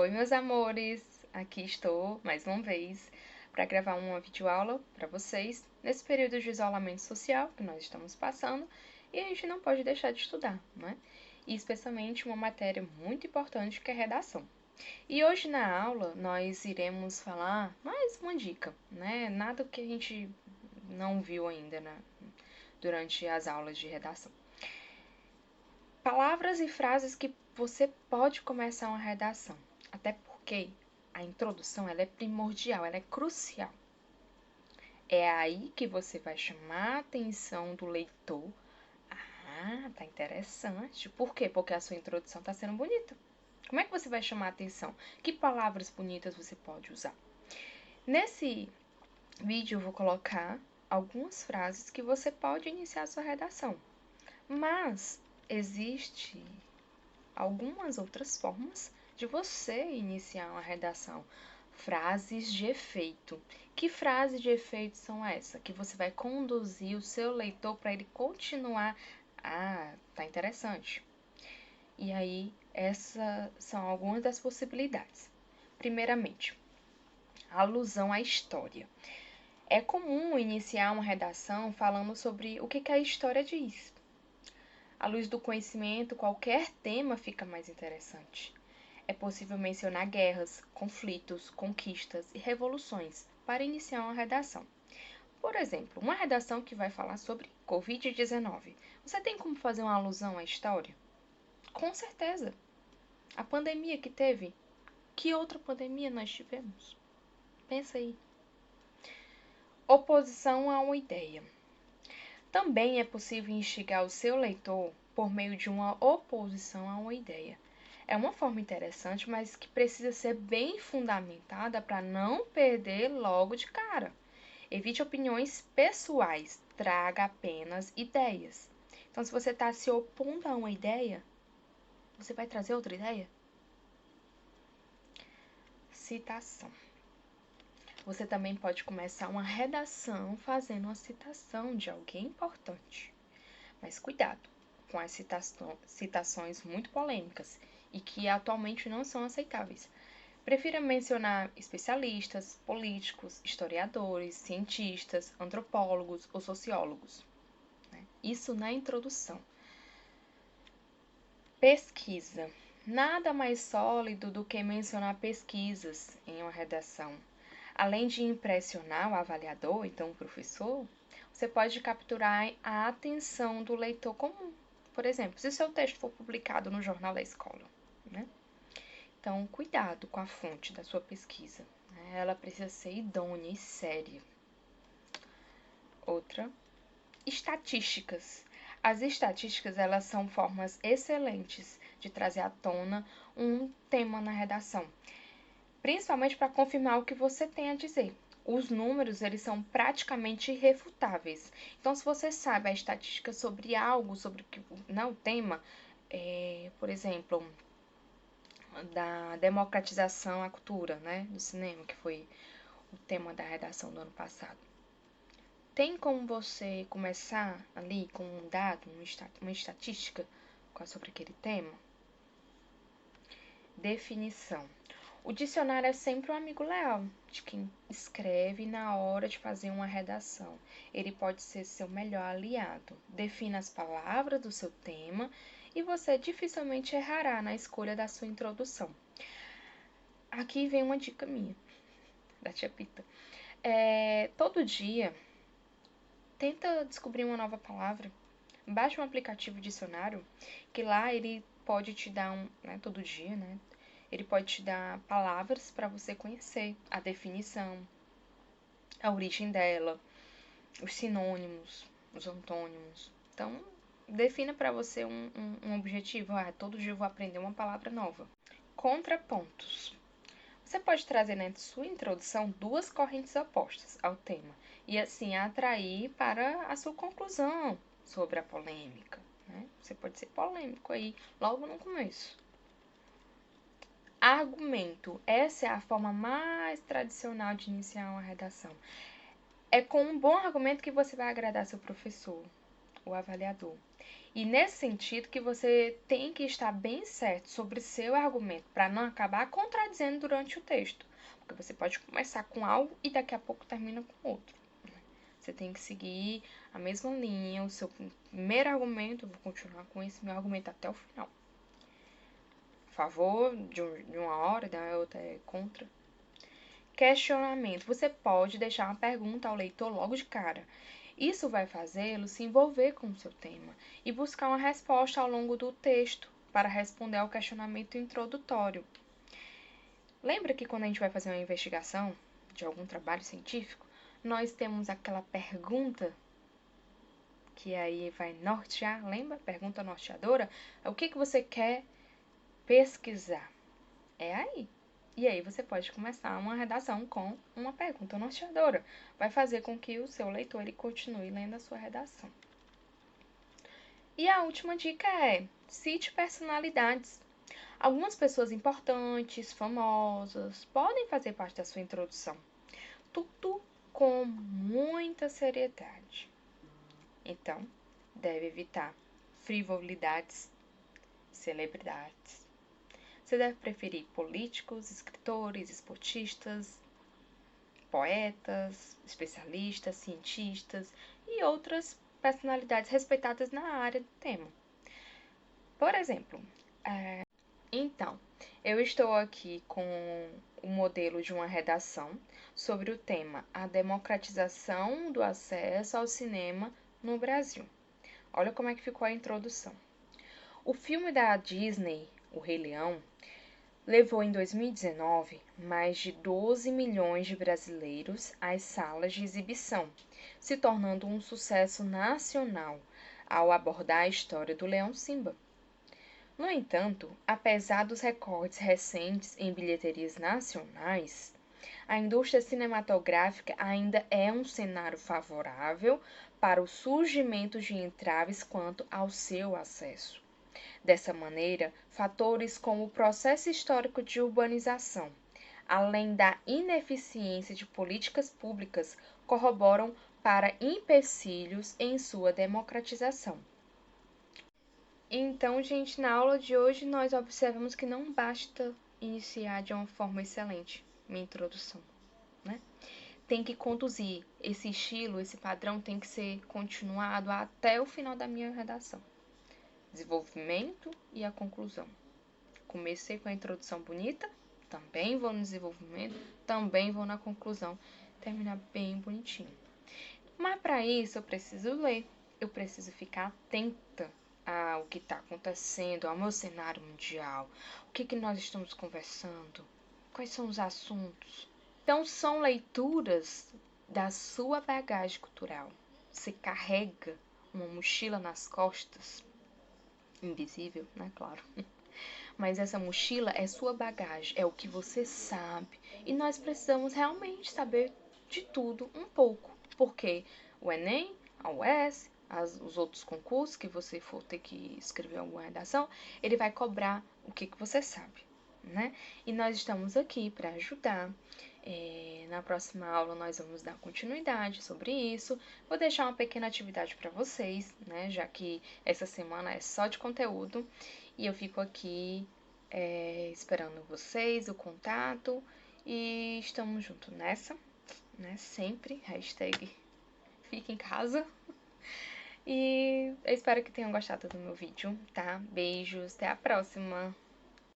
Oi, meus amores! Aqui estou, mais uma vez, para gravar uma videoaula para vocês nesse período de isolamento social que nós estamos passando e a gente não pode deixar de estudar, né? E especialmente uma matéria muito importante que é redação. E hoje na aula nós iremos falar mais uma dica, né? Nada que a gente não viu ainda durante as aulas de redação. Palavras e frases que você pode começar uma redação, até porque a introdução ela é primordial, ela é crucial. É aí que você vai chamar a atenção do leitor. Ah, tá interessante. Por quê? Porque a sua introdução está sendo bonita. Como é que você vai chamar a atenção? Que palavras bonitas você pode usar? Nesse vídeo eu vou colocar algumas frases que você pode iniciar a sua redação. Mas existe algumas outras formas de você iniciar uma redação. Frases de efeito. Que frases de efeito são essas? Que você vai conduzir o seu leitor para ele continuar. Ah, tá interessante. E aí, essas são algumas das possibilidades. Primeiramente, alusão à história. É comum iniciar uma redação falando sobre o que a história diz. À luz do conhecimento, qualquer tema fica mais interessante. É possível mencionar guerras, conflitos, conquistas e revoluções para iniciar uma redação. Por exemplo, uma redação que vai falar sobre Covid-19. Você tem como fazer uma alusão à história? Com certeza. A pandemia que teve. Que outra pandemia nós tivemos? Pensa aí. Oposição a uma ideia. Também é possível instigar o seu leitor por meio de uma oposição a uma ideia. É uma forma interessante, mas que precisa ser bem fundamentada para não perder logo de cara. Evite opiniões pessoais, traga apenas ideias. Então, se você está se opondo a uma ideia, você vai trazer outra ideia? Citação. Você também pode começar uma redação fazendo uma citação de alguém importante. Mas cuidado com as citações muito polêmicas e que atualmente não são aceitáveis. Prefira mencionar especialistas, políticos, historiadores, cientistas, antropólogos ou sociólogos. Isso na introdução. Pesquisa. Nada mais sólido do que mencionar pesquisas em uma redação. Além de impressionar o avaliador, então o professor, você pode capturar a atenção do leitor comum. Por exemplo, se o seu texto for publicado no jornal da escola, né? Então, cuidado com a fonte da sua pesquisa. Né? Ela precisa ser idônea e séria. Outra, estatísticas. As estatísticas, elas são formas excelentes de trazer à tona um tema na redação, principalmente para confirmar o que você tem a dizer. Os números, eles são praticamente irrefutáveis. Então, se você sabe a estatística sobre algo, sobre o tema, por exemplo, da democratização à cultura, né, do cinema, que foi o tema da redação do ano passado. Tem como você começar ali com um dado, uma estatística sobre aquele tema? Definição. O dicionário é sempre um amigo leal de quem escreve na hora de fazer uma redação. Ele pode ser seu melhor aliado. Defina as palavras do seu tema e você dificilmente errará na escolha da sua introdução. Aqui vem uma dica minha, da tia Pita. Todo dia, tenta descobrir uma nova palavra. Baixa um aplicativo dicionário, que lá ele pode te dar todo dia, né? Ele pode te dar palavras para você conhecer a definição, a origem dela, os sinônimos, os antônimos. Então, defina para você um objetivo. Todo dia eu vou aprender uma palavra nova. Contrapontos. Você pode trazer na sua introdução duas correntes opostas ao tema e assim atrair para a sua conclusão sobre a polêmica. Né? Você pode ser polêmico aí logo no começo. Argumento. Essa é a forma mais tradicional de iniciar uma redação. É com um bom argumento que você vai agradar seu professor, o avaliador. E nesse sentido que você tem que estar bem certo sobre seu argumento, para não acabar contradizendo durante o texto. Porque você pode começar com algo e daqui a pouco termina com outro. Você tem que seguir a mesma linha, o seu primeiro argumento, eu vou continuar com esse meu argumento até o final. A favor de uma hora, da outra é contra. Questionamento. Você pode deixar uma pergunta ao leitor logo de cara. Isso vai fazê-lo se envolver com o seu tema e buscar uma resposta ao longo do texto para responder ao questionamento introdutório. Lembra que quando a gente vai fazer uma investigação de algum trabalho científico, nós temos aquela pergunta que aí vai nortear, lembra? Pergunta norteadora. O que você quer pesquisar? É aí. E aí você pode começar uma redação com uma pergunta norteadora. Vai fazer com que o seu leitor ele continue lendo a sua redação. E a última dica é: cite personalidades. Algumas pessoas importantes, famosas, podem fazer parte da sua introdução. Tudo com muita seriedade. Então, deve evitar frivolidades, celebridades. Você deve preferir políticos, escritores, esportistas, poetas, especialistas, cientistas e outras personalidades respeitadas na área do tema. Por exemplo, então, eu estou aqui com o modelo de uma redação sobre o tema A Democratização do Acesso ao Cinema no Brasil. Olha como é que ficou a introdução. O filme da Disney, O Rei Leão, levou em 2019 mais de 12 milhões de brasileiros às salas de exibição, se tornando um sucesso nacional ao abordar a história do Leão Simba. No entanto, apesar dos recordes recentes em bilheterias nacionais, a indústria cinematográfica ainda é um cenário favorável para o surgimento de entraves quanto ao seu acesso. Dessa maneira, fatores como o processo histórico de urbanização, além da ineficiência de políticas públicas, corroboram para empecilhos em sua democratização. Então, gente, na aula de hoje nós observamos que não basta iniciar de uma forma excelente minha introdução, né? Tem que conduzir esse estilo, esse padrão tem que ser continuado até o final da minha redação. Desenvolvimento e a conclusão. Comecei com a introdução bonita, também vou no desenvolvimento, também vou na conclusão, terminar bem bonitinho. Mas para isso eu preciso ler, eu preciso ficar atenta ao que está acontecendo, ao meu cenário mundial, o que nós estamos conversando, quais são os assuntos. Então, são leituras da sua bagagem cultural. Você carrega uma mochila nas costas, invisível, né? Claro. Mas essa mochila é sua bagagem, é o que você sabe. E nós precisamos realmente saber de tudo um pouco. Porque o Enem, a UES, os outros concursos que você for ter que escrever alguma redação, ele vai cobrar o que você sabe, né? E nós estamos aqui para ajudar. Na próxima aula nós vamos dar continuidade sobre isso. Vou deixar uma pequena atividade para vocês, né? Já que essa semana é só de conteúdo. E eu fico aqui esperando vocês, o contato. E estamos juntos nessa, né? Sempre. Hashtag fique em casa. E eu espero que tenham gostado do meu vídeo, tá? Beijos, até a próxima!